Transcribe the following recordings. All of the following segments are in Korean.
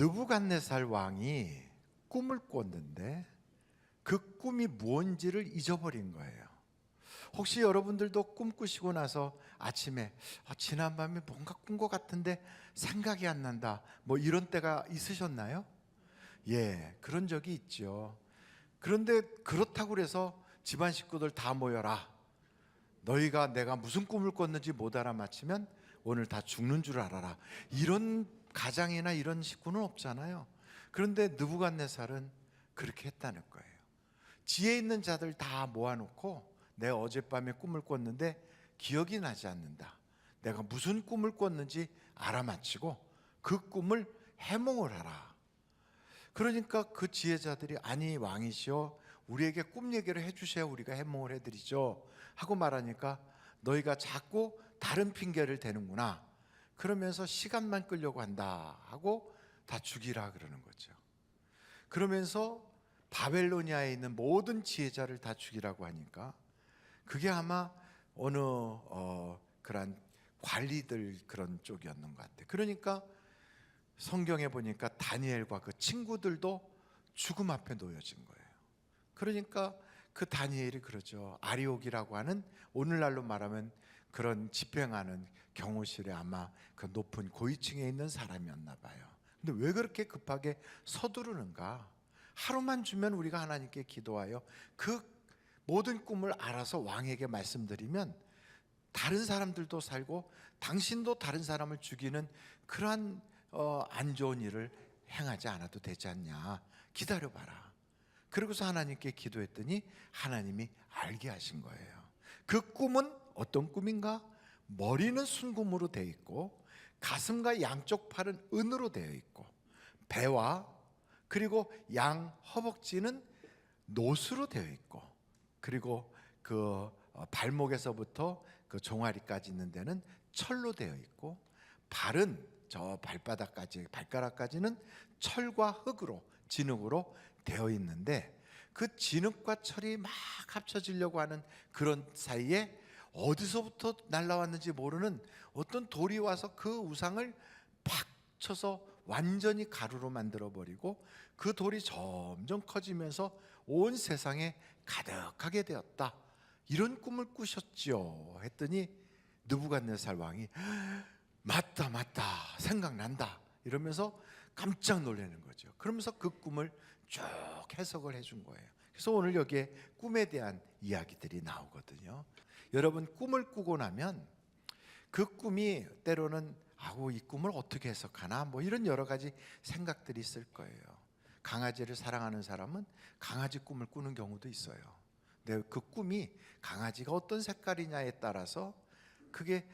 느부갓네살 왕이 꿈을 꿨는데 그 꿈이 무언지를 잊어버린 거예요. 혹시 여러분들도 꿈 꾸시고 나서 아침에 지난밤에 뭔가 꾼 것 같은데 생각이 안 난다, 뭐 이런 때가 있으셨나요? 예, 그런 적이 있죠. 그런데 그렇다고 해서 집안 식구들 다 모여라, 너희가 내가 무슨 꿈을 꿨는지 못 알아맞히면 오늘 다 죽는 줄 알아라, 이런 가장이나 이런 식구는 없잖아요. 그런데 느부갓네살은 그렇게 했다는 거예요. 지혜 있는 자들 다 모아놓고 내가 어젯밤에 꿈을 꿨는데 기억이 나지 않는다, 내가 무슨 꿈을 꿨는지 알아맞히고 그 꿈을 해몽을 하라. 그러니까 그 지혜자들이 아니 왕이시여, 우리에게 꿈 얘기를 해주셔야 우리가 해몽을 해드리죠 하고 말하니까 너희가 자꾸 다른 핑계를 대는구나, 그러면서 시간만 끌려고 한다 하고 다 죽이라 그러는 거죠. 그러면서 바벨로니아에 있는 모든 지혜자를 다 죽이라고 하니까 그게 아마 어느 그런 관리들 그런 쪽이었는 것 같아요. 그러니까 성경에 보니까 다니엘과 그 친구들도 죽음 앞에 놓여진 거예요. 그러니까 그 다니엘이 그러죠. 아리옥이라고 하는, 오늘날로 말하면 그런 집행하는 경호실에 아마 그 높은 고위층에 있는 사람이었나 봐요. 근데 왜 그렇게 급하게 서두르는가? 하루만 주면 우리가 하나님께 기도하여 그 모든 꿈을 알아서 왕에게 말씀드리면 다른 사람들도 살고 당신도 다른 사람을 죽이는 그러한 안 좋은 일을 행하지 않아도 되지 않냐, 기다려봐라. 그러고서 하나님께 기도했더니 하나님이 알게 하신 거예요. 그 꿈은 어떤 꿈인가? 머리는 순금으로 되어 있고 가슴과 양쪽 팔은 은으로 되어 있고 배와 그리고 양 허벅지는 노수로 되어 있고 그리고 그 발목에서부터 그 종아리까지 있는 데는 철로 되어 있고 발은 저 발가락까지는 철과 흙으로, 진흙으로 되어 있는데 그 진흙과 철이 막 합쳐지려고 하는 그런 사이에 어디서부터 날라왔는지 모르는 어떤 돌이 와서 그 우상을 팍 쳐서 완전히 가루로 만들어버리고 그 돌이 점점 커지면서 온 세상에 가득하게 되었다, 이런 꿈을 꾸셨죠 했더니 느부갓네살 왕이 맞다 생각난다 이러면서 깜짝 놀라는 거죠. 그러면서 그 꿈을 쭉 해석을 해준 거예요. 그래서 오늘 여기에 꿈에 대한 이야기들이 나오거든요. 여러분, 꿈을 꾸고 나면 그 꿈이 때로는 이 꿈을 어떻게 해석하나, 뭐 이런 여러 가지 생각들이 있을 거예요. 강아지를 사랑하는 사람은 강아지 꿈을 꾸는 경우도 있어요. 근데 그 꿈이 강아지가 어떤 색깔이냐에 따라서 그게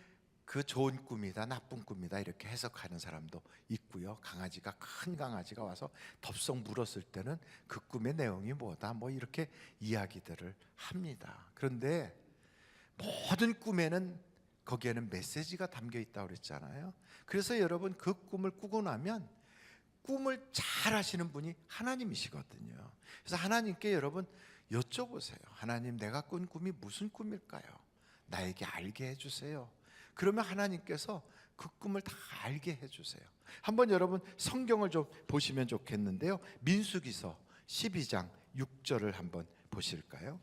그 좋은 꿈이다 나쁜 꿈이다 이렇게 해석하는 사람도 있고요. 큰 강아지가 와서 덥석 물었을 때는 그 꿈의 내용이 뭐다, 뭐 이렇게 이야기들을 합니다. 그런데 모든 꿈에는 거기에는 메시지가 담겨 있다고 그랬잖아요. 그래서 여러분, 그 꿈을 꾸고 나면 꿈을 잘 아시는 분이 하나님이시거든요. 그래서 하나님께 여러분 여쭤보세요. 하나님, 내가 꾼 꿈이 무슨 꿈일까요? 나에게 알게 해주세요. 그러면 하나님께서 그 꿈을 다 알게 해주세요. 한번 여러분 성경을 좀 보시면 좋겠는데요, 민수기서 12장 6절을 한번 보실까요?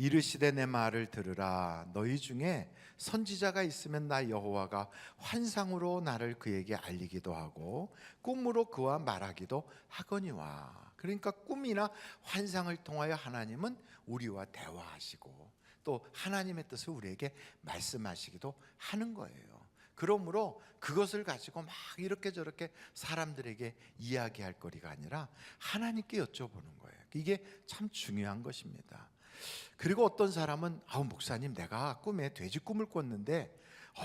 이르시되 내 말을 들으라. 너희 중에 선지자가 있으면 나 여호와가 환상으로 나를 그에게 알리기도 하고 꿈으로 그와 말하기도 하거니와. 그러니까 꿈이나 환상을 통하여 하나님은 우리와 대화하시고 또 하나님의 뜻을 우리에게 말씀하시기도 하는 거예요. 그러므로 그것을 가지고 막 이렇게 저렇게 사람들에게 이야기할 거리가 아니라 하나님께 여쭤보는 거예요. 이게 참 중요한 것입니다. 그리고 어떤 사람은 목사님, 내가 꿈에 돼지 꿈을 꿨는데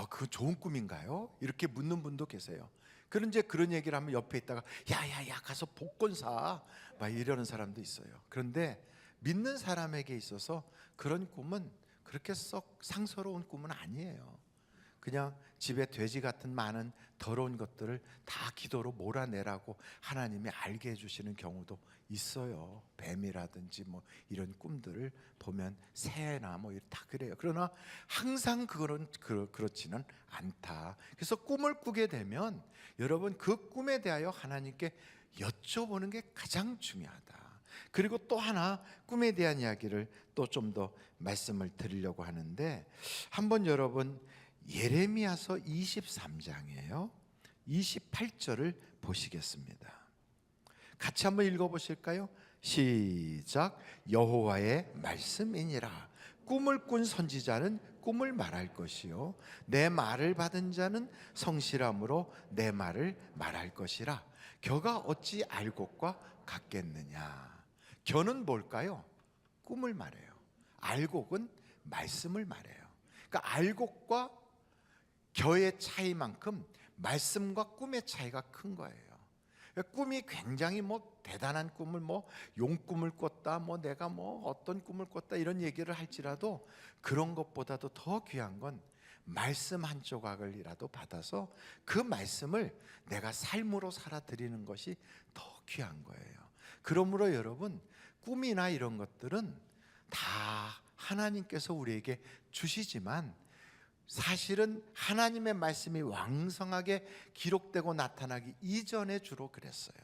그거 좋은 꿈인가요? 이렇게 묻는 분도 계세요. 그런데 그런 얘기를 하면 옆에 있다가 야야야 가서 복권 사, 막 이러는 사람도 있어요. 그런데 믿는 사람에게 있어서 그런 꿈은 그렇게 썩 상서로운 꿈은 아니에요. 그냥 집에 돼지 같은 많은 더러운 것들을 다 기도로 몰아내라고 하나님이 알게 해주시는 경우도 있어요. 뱀이라든지 뭐 이런 꿈들을 보면 새나 뭐 다 그래요. 그러나 항상 그렇지는 않다. 그래서 꿈을 꾸게 되면 여러분 그 꿈에 대하여 하나님께 여쭤보는 게 가장 중요하다. 그리고 또 하나 꿈에 대한 이야기를 또 좀 더 말씀을 드리려고 하는데, 한번 여러분 예레미야서 23장이에요. 28절을 보시겠습니다. 같이 한번 읽어보실까요? 시작. 여호와의 말씀이니라. 꿈을 꾼 선지자는 꿈을 말할 것이요 내 말을 받은 자는 성실함으로 내 말을 말할 것이라. 겨가 어찌 알곡과 같겠느냐. 겨는 뭘까요? 꿈을 말해요. 알곡은 말씀을 말해요. 그러니까 알곡과 겨의 차이만큼 말씀과 꿈의 차이가 큰 거예요. 꿈이 굉장히 뭐 대단한 꿈을 뭐 용꿈을 꿨다, 뭐 내가 뭐 어떤 꿈을 꿨다 이런 얘기를 할지라도 그런 것보다도 더 귀한 건 말씀 한 조각을이라도 받아서 그 말씀을 내가 삶으로 살아드리는 것이 더 귀한 거예요. 그러므로 여러분 꿈이나 이런 것들은 다 하나님께서 우리에게 주시지만 사실은 하나님의 말씀이 왕성하게 기록되고 나타나기 이전에 주로 그랬어요.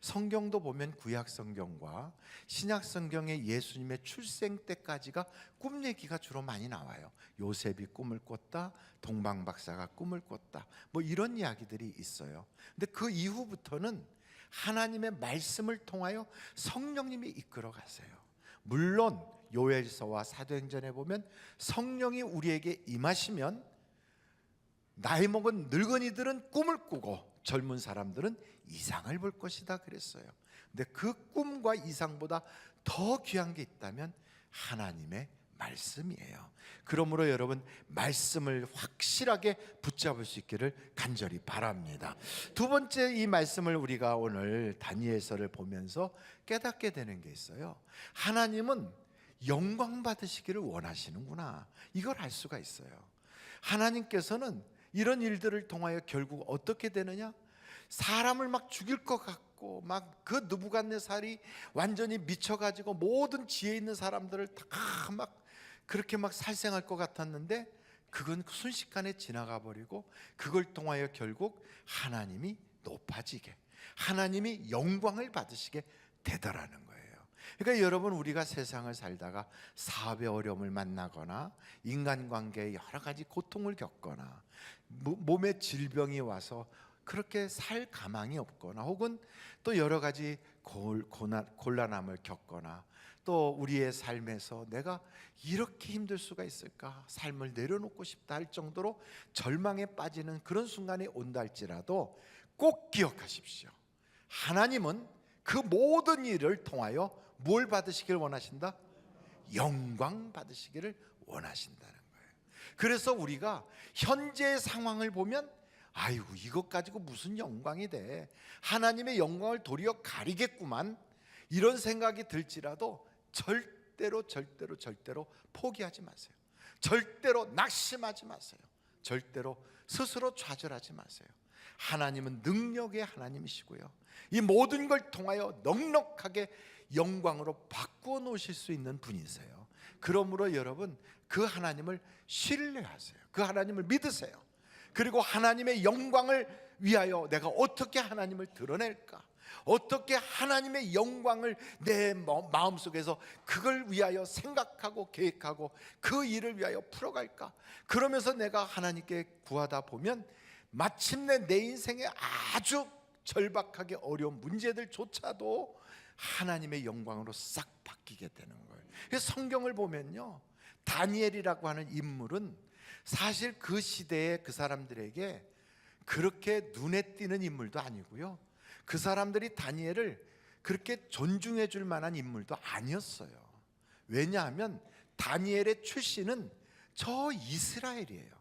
성경도 보면 구약 성경과 신약 성경의 예수님의 출생 때까지가 꿈 얘기가 주로 많이 나와요. 요셉이 꿈을 꿨다, 동방 박사가 꿈을 꿨다, 뭐 이런 이야기들이 있어요. 근데 그 이후부터는 하나님의 말씀을 통하여 성령님이 이끌어 가세요. 물론 요엘서와 사도행전에 보면 성령이 우리에게 임하시면 나이 먹은 늙은이들은 꿈을 꾸고 젊은 사람들은 이상을 볼 것이다 그랬어요. 근데 그 꿈과 이상보다 더 귀한 게 있다면 하나님의 말씀이에요. 그러므로 여러분 말씀을 확실하게 붙잡을 수 있기를 간절히 바랍니다. 두 번째, 이 말씀을 우리가 오늘 다니엘서를 보면서 깨닫게 되는 게 있어요. 하나님은 영광 받으시기를 원하시는구나, 이걸 알 수가 있어요. 하나님께서는 이런 일들을 통하여 결국 어떻게 되느냐, 사람을 막 죽일 것 같고 막 그 느부갓네살이 완전히 미쳐가지고 모든 지혜 있는 사람들을 다 막 그렇게 막 살생할 것 같았는데 그건 순식간에 지나가 버리고 그걸 통하여 결국 하나님이 높아지게, 하나님이 영광을 받으시게 되더라는 거예요. 그러니까 여러분 우리가 세상을 살다가 사업의 어려움을 만나거나 인간관계에 여러 가지 고통을 겪거나 몸에 질병이 와서 그렇게 살 가망이 없거나 혹은 또 여러 가지 곤란함을 겪거나 또 우리의 삶에서 내가 이렇게 힘들 수가 있을까, 삶을 내려놓고 싶다 할 정도로 절망에 빠지는 그런 순간이 온다 할지라도 꼭 기억하십시오. 하나님은 그 모든 일을 통하여 뭘 받으시길 원하신다? 영광 받으시기를 원하신다는 거예요. 그래서 우리가 현재의 상황을 보면 아이고 이것 가지고 무슨 영광이 돼, 하나님의 영광을 도리어 가리겠구만, 이런 생각이 들지라도 절대로 포기하지 마세요. 절대로 낙심하지 마세요. 절대로 스스로 좌절하지 마세요. 하나님은 능력의 하나님이시고요, 이 모든 걸 통하여 넉넉하게 영광으로 바꾸어 놓으실 수 있는 분이세요. 그러므로 여러분 그 하나님을 신뢰하세요. 그 하나님을 믿으세요. 그리고 하나님의 영광을 위하여 내가 어떻게 하나님을 드러낼까, 어떻게 하나님의 영광을 내 마음속에서 그걸 위하여 생각하고 계획하고 그 일을 위하여 풀어갈까, 그러면서 내가 하나님께 구하다 보면 마침내 내 인생에 아주 절박하게 어려운 문제들조차도 하나님의 영광으로 싹 바뀌게 되는 거예요. 그래서 성경을 보면요, 다니엘이라고 하는 인물은 사실 그 시대의 그 사람들에게 그렇게 눈에 띄는 인물도 아니고요, 그 사람들이 다니엘을 그렇게 존중해 줄 만한 인물도 아니었어요. 왜냐하면 다니엘의 출신은 저 이스라엘이에요.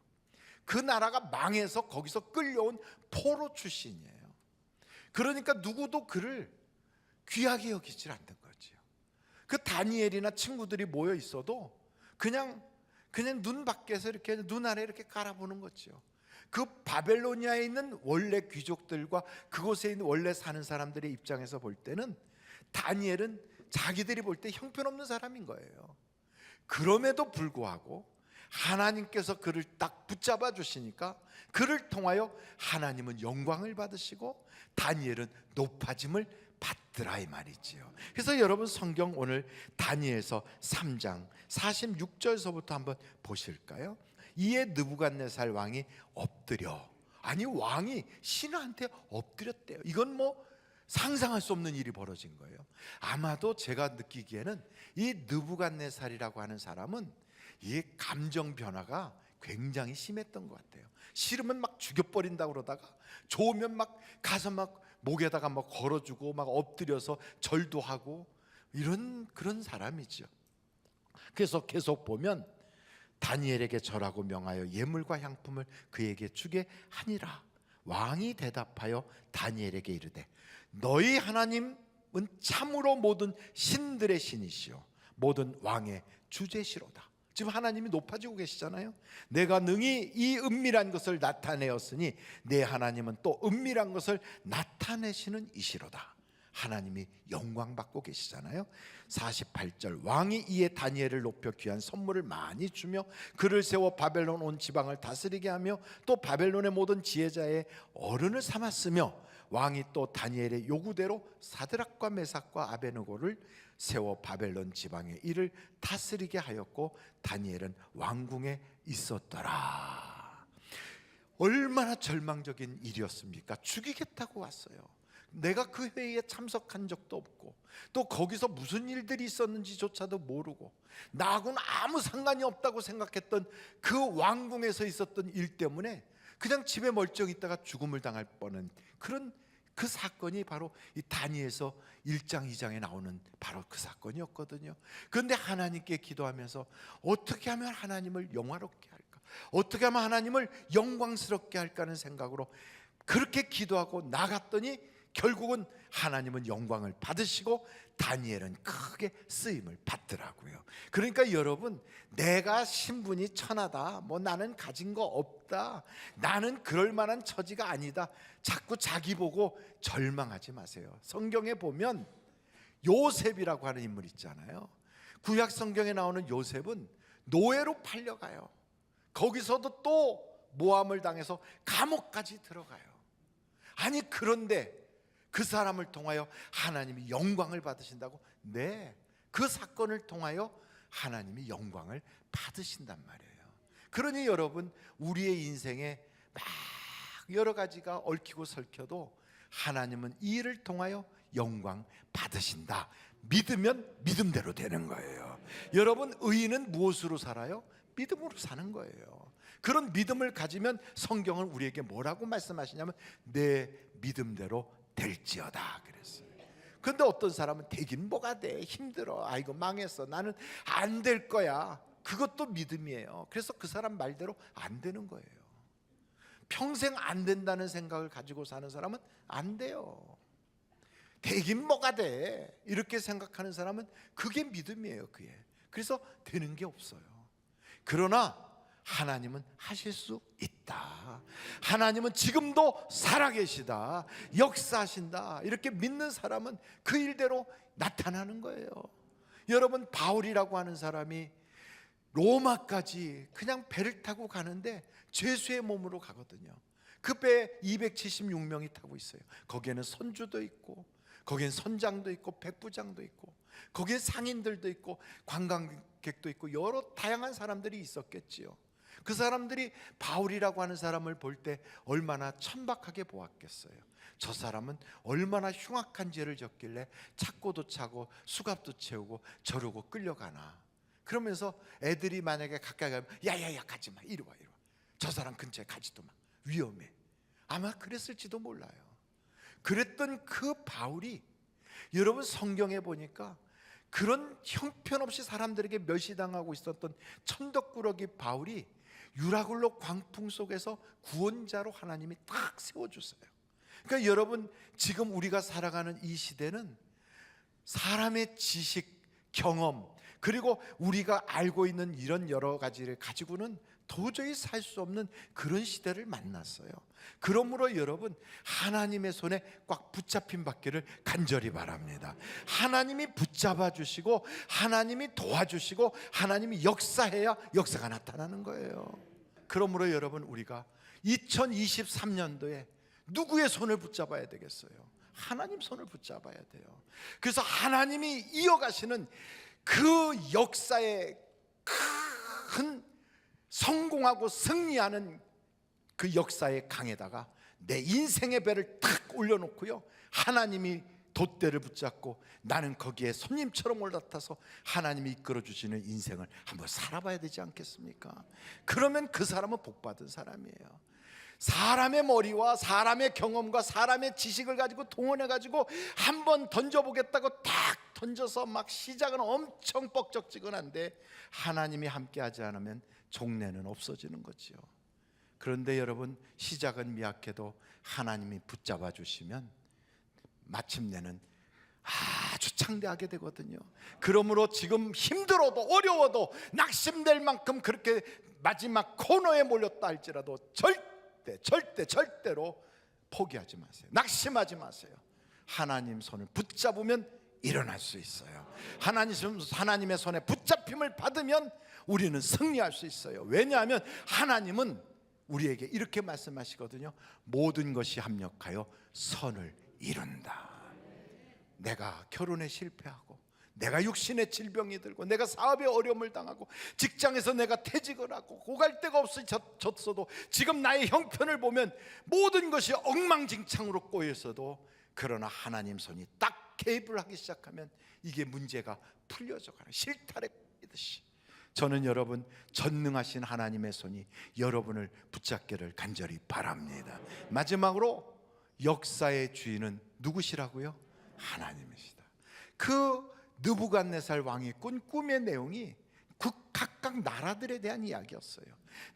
그 나라가 망해서 거기서 끌려온 포로 출신이에요. 그러니까 누구도 그를 귀하게 여기질 않는 거죠. 그 다니엘이나 친구들이 모여 있어도 그냥 눈 밖에서 이렇게 눈 아래 이렇게 깔아보는 거죠. 그 바벨로니아에 있는 원래 귀족들과 그곳에 있는 원래 사는 사람들의 입장에서 볼 때는 다니엘은 자기들이 볼 때 형편없는 사람인 거예요. 그럼에도 불구하고 하나님께서 그를 딱 붙잡아 주시니까 그를 통하여 하나님은 영광을 받으시고 다니엘은 높아짐을 받더라 이 말이지요. 그래서 여러분 성경 오늘 다니엘서 3장 46절서부터 한번 보실까요? 이에 느부갓네살 왕이 엎드려, 아니 왕이 신하한테 엎드렸대요. 이건 뭐 상상할 수 없는 일이 벌어진 거예요. 아마도 제가 느끼기에는 이 느부갓네살이라고 하는 사람은 이 감정 변화가 굉장히 심했던 것 같아요. 싫으면 막 죽여버린다고 그러다가 좋으면 막 가서 막 목에다가 막 걸어주고 막 엎드려서 절도 하고 이런 그런 사람이죠. 그래서 계속 보면 다니엘에게 절하고 명하여 예물과 향품을 그에게 주게 하니라. 왕이 대답하여 다니엘에게 이르되 너희 하나님은 참으로 모든 신들의 신이시요 모든 왕의 주제시로다. 지금 하나님이 높아지고 계시잖아요. 내가 능히 이 은밀한 것을 나타내었으니 내 하나님은 또 은밀한 것을 나타내시는 이시로다. 하나님이 영광 받고 계시잖아요. 48절 왕이 이에 다니엘을 높여 귀한 선물을 많이 주며 그를 세워 바벨론 온 지방을 다스리게 하며 또 바벨론의 모든 지혜자의 어른을 삼았으며 왕이 또 다니엘의 요구대로 사드락과 메삭과 아베느고를 세워 바벨론 지방의 일을 다스리게 하였고 다니엘은 왕궁에 있었더라. 얼마나 절망적인 일이었습니까? 죽이겠다고 왔어요. 내가 그 회의에 참석한 적도 없고 또 거기서 무슨 일들이 있었는지조차도 모르고 나하고는 아무 상관이 없다고 생각했던 그 왕궁에서 있었던 일 때문에 그냥 집에 멀쩡히 있다가 죽음을 당할 뻔한 그런 그 사건이 바로 이 다니엘서 1장 2장에 나오는 바로 그 사건이었거든요. 그런데 하나님께 기도하면서 어떻게 하면 하나님을 영화롭게 할까, 어떻게 하면 하나님을 영광스럽게 할까 하는 생각으로 그렇게 기도하고 나갔더니 결국은 하나님은 영광을 받으시고 다니엘은 크게 쓰임을 받더라고요. 그러니까 여러분, 내가 신분이 천하다, 뭐 나는 가진 거 없다, 나는 그럴 만한 처지가 아니다, 자꾸 자기 보고 절망하지 마세요. 성경에 보면 요셉이라고 하는 인물 있잖아요. 구약 성경에 나오는 요셉은 노예로 팔려가요. 거기서도 또 모함을 당해서 감옥까지 들어가요. 아니 그런데 그 사람을 통하여 하나님이 영광을 받으신다고? 네, 그 사건을 통하여 하나님이 영광을 받으신단 말이에요. 그러니 여러분, 우리의 인생에 막 여러 가지가 얽히고 설켜도 하나님은 이 일을 통하여 영광 받으신다. 믿으면 믿음대로 되는 거예요. 여러분, 의인은 무엇으로 살아요? 믿음으로 사는 거예요. 그런 믿음을 가지면 성경은 우리에게 뭐라고 말씀하시냐면 내 믿음대로 될지어다 그랬어요. 그런데 어떤 사람은 되긴 뭐가 돼, 힘들어, 아이고 망했어, 나는 안 될 거야. 그것도 믿음이에요. 그래서 그 사람 말대로 안 되는 거예요. 평생 안 된다는 생각을 가지고 사는 사람은 안 돼요. 되긴 뭐가 돼 이렇게 생각하는 사람은 그게 믿음이에요. 그게. 그래서 되는 게 없어요. 그러나 하나님은 하실 수 있다. 하나님은 지금도 살아계시다, 역사하신다, 이렇게 믿는 사람은 그 일대로 나타나는 거예요. 여러분, 바울이라고 하는 사람이 로마까지 그냥 배를 타고 가는데 죄수의 몸으로 가거든요. 그 배에 276명이 타고 있어요. 거기에는 선주도 있고 거기엔 선장도 있고 백부장도 있고 거기에 상인들도 있고 관광객도 있고 여러 다양한 사람들이 있었겠지요. 그 사람들이 바울이라고 하는 사람을 볼 때 얼마나 천박하게 보았겠어요. 저 사람은 얼마나 흉악한 죄를 졌길래 착고도 차고 수갑도 채우고 저러고 끌려가나. 그러면서 애들이 만약에 가까이 가면 야야야 가지마, 이리 와, 이리 와, 저 사람 근처에 가지도 마, 위험해. 아마 그랬을지도 몰라요. 그랬던 그 바울이 여러분 성경에 보니까 그런 형편없이 사람들에게 멸시당하고 있었던 천덕꾸러기 바울이 유라굴로 광풍 속에서 구원자로 하나님이 딱 세워주세요. 그러니까 여러분, 지금 우리가 살아가는 이 시대는 사람의 지식, 경험, 그리고 우리가 알고 있는 이런 여러 가지를 가지고는 도저히 살 수 없는 그런 시대를 만났어요. 그러므로 여러분, 하나님의 손에 꽉 붙잡힌 받기를 간절히 바랍니다. 하나님이 붙잡아 주시고 하나님이 도와주시고 하나님이 역사해야 역사가 나타나는 거예요. 그러므로 여러분, 우리가 2023년도에 누구의 손을 붙잡아야 되겠어요? 하나님 손을 붙잡아야 돼요. 그래서 하나님이 이어가시는 그 역사의 큰 성공하고 승리하는 그 역사의 강에다가 내 인생의 배를 탁 올려놓고요, 하나님이 돛대를 붙잡고 나는 거기에 손님처럼 올라타서 하나님이 이끌어 주시는 인생을 한번 살아봐야 되지 않겠습니까? 그러면 그 사람은 복받은 사람이에요. 사람의 머리와 사람의 경험과 사람의 지식을 가지고 동원해가지고 한번 던져보겠다고 딱 던져서 막 시작은 엄청 뻑적지근한데 하나님이 함께하지 않으면 종래는 없어지는 거지요. 그런데 여러분, 시작은 미약해도 하나님이 붙잡아 주시면 마침내는 아주 창대하게 되거든요. 그러므로 지금 힘들어도 어려워도 낙심될 만큼 그렇게 마지막 코너에 몰렸다 할지라도 절대로 포기하지 마세요. 낙심하지 마세요. 하나님 손을 붙잡으면 일어날 수 있어요. 하나님의 손에 붙잡힘을 받으면 우리는 승리할 수 있어요. 왜냐하면 하나님은 우리에게 이렇게 말씀하시거든요. 모든 것이 합력하여 선을 이룬다. 내가 결혼에 실패하고, 내가 육신의 질병이 들고, 내가 사업에 어려움을 당하고, 직장에서 내가 퇴직을 하고 오갈 데가 없어졌어도, 지금 나의 형편을 보면 모든 것이 엉망진창으로 꼬여서도, 그러나 하나님 손이 딱 개입을 하기 시작하면 이게 문제가 풀려져 가는 실타래 듯이, 저는 여러분, 전능하신 하나님의 손이 여러분을 붙잡기를 간절히 바랍니다. 마지막으로, 역사의 주인은 누구시라고요? 하나님이시다. 그 느부갓네살 왕이 꾼 꿈의 내용이 각각 나라들에 대한 이야기였어요.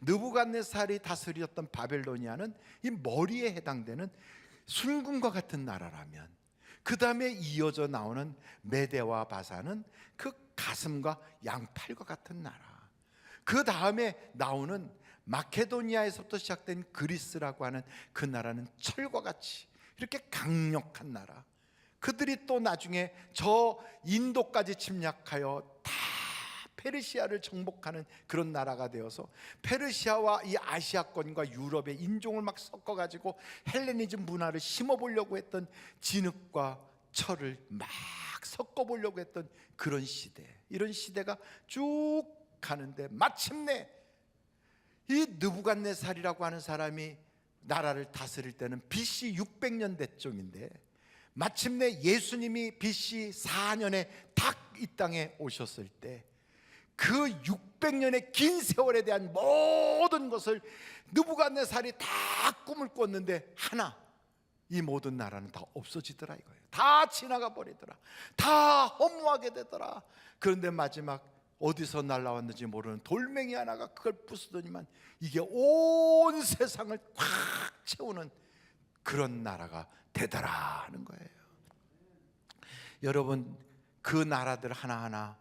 느부갓네살이 다스렸던 바벨로니아는 이 머리에 해당되는 순금과 같은 나라라면, 그 다음에 이어져 나오는 메대와 바사는 그 가슴과 양팔과 같은 나라, 그 다음에 나오는 마케도니아에서부터 시작된 그리스라고 하는 그 나라는 철과 같이 이렇게 강력한 나라, 그들이 또 나중에 저 인도까지 침략하여 다 페르시아를 정복하는 그런 나라가 되어서, 페르시아와 이 아시아권과 유럽의 인종을 막 섞어가지고 헬레니즘 문화를 심어보려고 했던 진흙과 철을 막 섞어보려고 했던 그런 시대, 이런 시대가 쭉 가는데, 마침내 이 느부갓네살이라고 하는 사람이 나라를 다스릴 때는 BC 600년대쯤인데, 마침내 예수님이 BC 4년에 딱 이 땅에 오셨을 때, 그 600년의 긴 세월에 대한 모든 것을 느부갓네살이 다 꿈을 꿨는데, 하나, 이 모든 나라는 다 없어지더라 이거예요. 다 지나가 버리더라. 다 허무하게 되더라. 그런데 마지막 어디서 날라왔는지 모르는 돌멩이 하나가 그걸 부수더니만 이게 온 세상을 꽉 채우는 그런 나라가 되더라 하는 거예요. 여러분, 그 나라들 하나하나,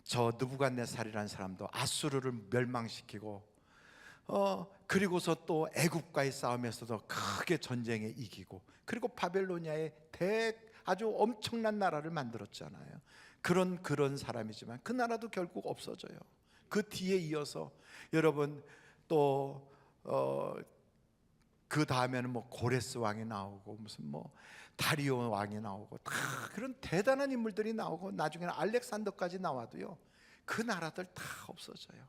저 느부갓네살이라는 사람도 아수르를 멸망시키고, 그리고서 또 애국과의 싸움에서도 크게 전쟁에 이기고, 그리고 바벨로니아의 아주 엄청난 나라를 만들었잖아요. 그런 사람이지만 그 나라도 결국 없어져요. 그 뒤에 이어서 여러분 또 그 다음에는 뭐 고레스 왕이 나오고, 무슨 뭐 다리오 왕이 나오고, 다 그런 대단한 인물들이 나오고, 나중에는 알렉산더까지 나와도요, 그 나라들 다 없어져요.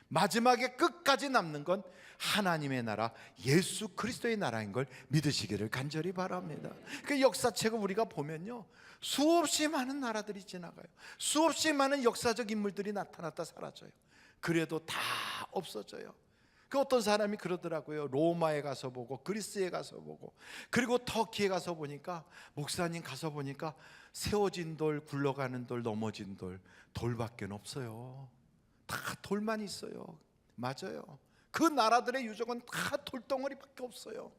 마지막에 끝까지 남는 건 하나님의 나라, 예수 그리스도의 나라인 걸 믿으시기를 간절히 바랍니다. 그 역사책을 우리가 보면요, 수없이 많은 나라들이 지나가요. 수없이 많은 역사적 인물들이 나타났다 사라져요. 그래도 다 없어져요. 그 어떤 사람이 그러더라고요. 로마에 가서 보고, 그리스에 가서 보고, 그리고 터키에 가서 보니까, 목사님 가서 보니까 세워진 돌, 굴러가는 돌, 넘어진 돌밖에 없어요. 다 돌만 있어요. 맞아요. 그 나라들의 유적은 다 돌덩어리밖에 없어요.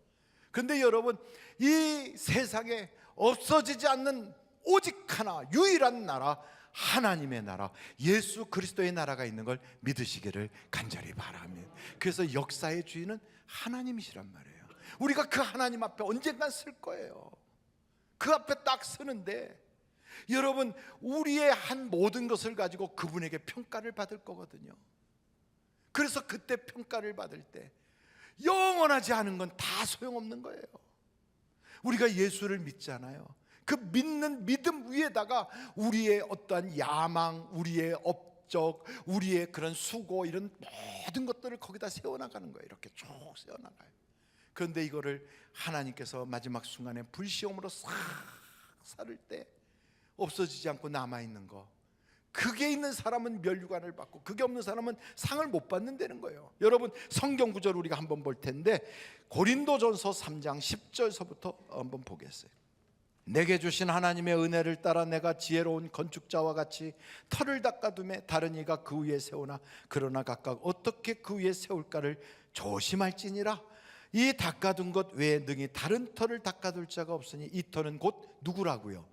그런데 여러분, 이 세상에 없어지지 않는 오직 하나, 유일한 나라, 하나님의 나라, 예수 그리스도의 나라가 있는 걸 믿으시기를 간절히 바라며, 그래서 역사의 주인은 하나님이시란 말이에요. 우리가 그 하나님 앞에 언젠간 쓸 거예요. 그 앞에 딱 서는데 여러분, 우리의 한 모든 것을 가지고 그분에게 평가를 받을 거거든요. 그래서 그때 평가를 받을 때 영원하지 않은 건 다 소용없는 거예요. 우리가 예수를 믿잖아요. 그 믿는 믿음 위에다가 우리의 어떠한 야망, 우리의 업적, 우리의 그런 수고, 이런 모든 것들을 거기다 세워나가는 거예요. 이렇게 쭉 세워나가요. 그런데 이거를 하나님께서 마지막 순간에 불시험으로 싹 사를 때 없어지지 않고 남아있는 거, 그게 있는 사람은 멸류관을 받고 그게 없는 사람은 상을 못 받는다는 거예요. 여러분, 성경 구절 우리가 한번 볼 텐데 고린도전서 3장 10절서부터 한번 보겠어요. 내게 주신 하나님의 은혜를 따라 내가 지혜로운 건축자와 같이 터를 닦아두매 다른 이가 그 위에 세우나 그러나 각각 어떻게 그 위에 세울까를 조심할지니라. 이 닦아둔 것 외에 능히 다른 터를 닦아둘 자가 없으니 이 터는 곧 누구라고요?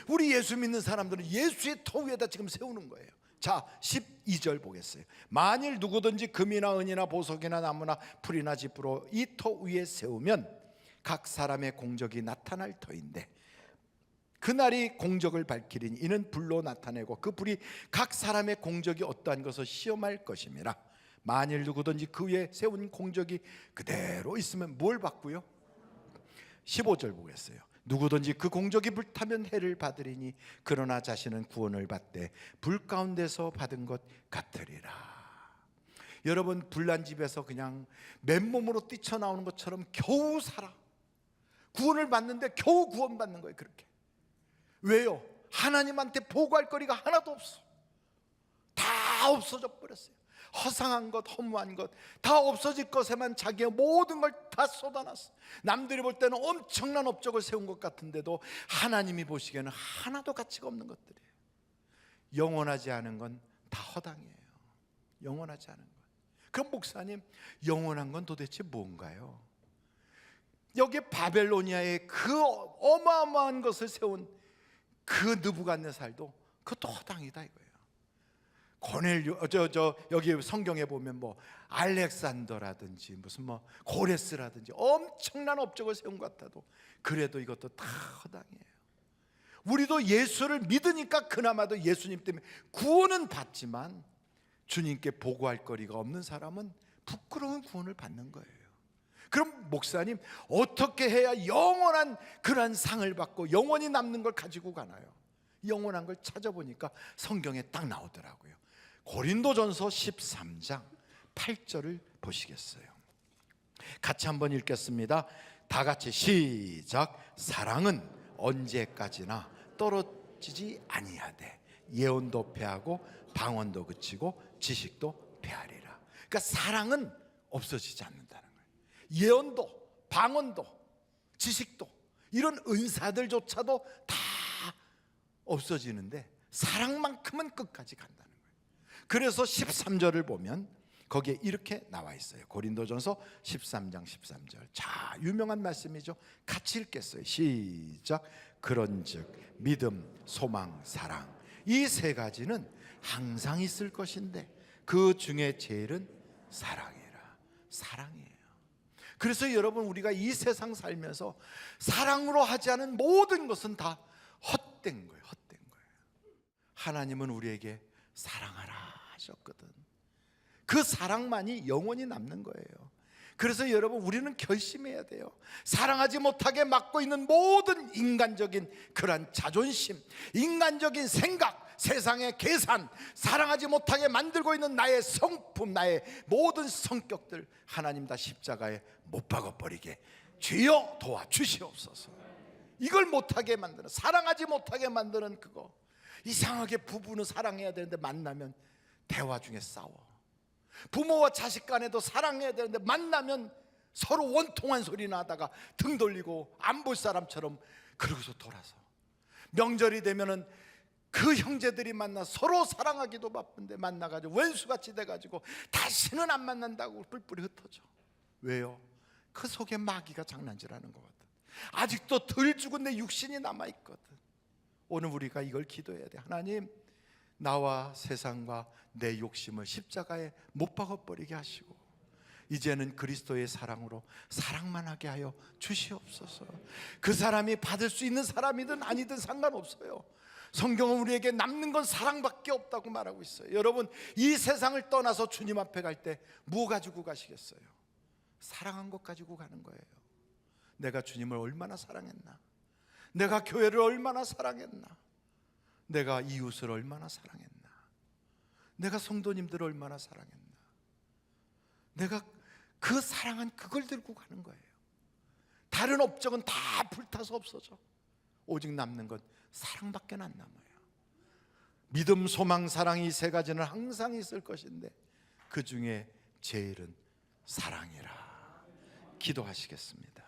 우리 예수 믿는 사람들은 예수의 터 위에다 지금 세우는 거예요. 자, 12절 보겠어요. 만일 누구든지 금이나 은이나 보석이나 나무나 풀이나 짚으로 이 터 위에 세우면 각 사람의 공적이 나타날 터인데 그날이 공적을 밝히리니 이는 불로 나타내고 그 불이 각 사람의 공적이 어떠한 것을 시험할 것임이라. 만일 누구든지 그 위에 세운 공적이 그대로 있으면 뭘 받고요? 15절 보겠어요. 누구든지 그 공적이 불타면 해를 받으리니 그러나 자신은 구원을 받되 불 가운데서 받은 것 같으리라. 여러분, 불난 집에서 그냥 맨몸으로 뛰쳐나오는 것처럼 겨우 살아. 구원을 받는데 겨우 구원받는 거예요. 그렇게. 왜요? 하나님한테 보고할 거리가 하나도 없어. 다 없어져 버렸어요. 허상한 것, 허무한 것, 다 없어질 것에만 자기의 모든 걸 다 쏟아놨어. 남들이 볼 때는 엄청난 업적을 세운 것 같은데도 하나님이 보시기에는 하나도 가치가 없는 것들이에요. 영원하지 않은 건 다 허당이에요. 영원하지 않은 건. 그럼 목사님, 영원한 건 도대체 뭔가요? 여기 바벨로니아에 그 어마어마한 것을 세운 그 느부갓네살도 그것도 허당이다 이거예요. 여기 성경에 보면 뭐 알렉산더라든지 무슨 뭐 고레스라든지 엄청난 업적을 세운 것 같아도 그래도 이것도 다 허당이에요. 우리도 예수를 믿으니까 그나마도 예수님 때문에 구원은 받지만 주님께 보고할 거리가 없는 사람은 부끄러운 구원을 받는 거예요. 그럼 목사님, 어떻게 해야 영원한 그런 상을 받고 영원히 남는 걸 가지고 가나요? 영원한 걸 찾아보니까 성경에 딱 나오더라고요. 고린도전서 13장 8절을 보시겠어요? 같이 한번 읽겠습니다. 다 같이 시작. 사랑은 언제까지나 떨어지지 아니하되 예언도 패하고 방언도 그치고 지식도 패하리라. 그러니까 사랑은 없어지지 않는다는 거예요. 예언도, 방언도, 지식도, 이런 은사들조차도 다 없어지는데 사랑만큼은 끝까지 간다는 거예요. 그래서 13절을 보면 거기에 이렇게 나와 있어요. 고린도전서 13장 13절. 자, 유명한 말씀이죠. 같이 읽겠어요. 시작. 그런즉 믿음, 소망, 사랑, 이 세 가지는 항상 있을 것인데 그 중에 제일은 사랑이라. 사랑이에요. 그래서 여러분, 우리가 이 세상 살면서 사랑으로 하지 않은 모든 것은 다 헛된 거예요. 헛된 거예요. 하나님은 우리에게 사랑하라 하셨거든. 그 사랑만이 영원히 남는 거예요. 그래서 여러분, 우리는 결심해야 돼요. 사랑하지 못하게 막고 있는 모든 인간적인 그런 자존심, 인간적인 생각, 세상의 계산, 사랑하지 못하게 만들고 있는 나의 성품, 나의 모든 성격들 하나님 다 십자가에 못 박아버리게 주여 도와주시옵소서. 이걸 못하게 만드는, 사랑하지 못하게 만드는 그거. 이상하게 부부는 사랑해야 되는데 만나면 대화 중에 싸워. 부모와 자식 간에도 사랑해야 되는데 만나면 서로 원통한 소리 나다가 등 돌리고 안 볼 사람처럼 그러고서 돌아서. 명절이 되면은 그 형제들이 만나 서로 사랑하기도 바쁜데 만나가지고 왼수같이 돼가지고 다시는 안 만난다고 뿔뿔이 흩어져. 왜요? 그 속에 마귀가 장난질하는 거거든. 아직도 덜 죽은 내 육신이 남아있거든. 오늘 우리가 이걸 기도해야 돼. 하나님, 나와 세상과 내 욕심을 십자가에 못 박아버리게 하시고 이제는 그리스도의 사랑으로 사랑만 하게 하여 주시옵소서. 그 사람이 받을 수 있는 사람이든 아니든 상관없어요. 성경은 우리에게 남는 건 사랑밖에 없다고 말하고 있어요. 여러분, 이 세상을 떠나서 주님 앞에 갈 때 뭐 가지고 가시겠어요? 사랑한 것 가지고 가는 거예요. 내가 주님을 얼마나 사랑했나, 내가 교회를 얼마나 사랑했나, 내가 이웃을 얼마나 사랑했나, 내가 성도님들을 얼마나 사랑했나, 내가 그 사랑한 그걸 들고 가는 거예요. 다른 업적은 다 불타서 없어져. 오직 남는 건 사랑밖에 안 남아요. 믿음, 소망, 사랑, 이 세 가지는 항상 있을 것인데 그 중에 제일은 사랑이라. 기도하시겠습니다.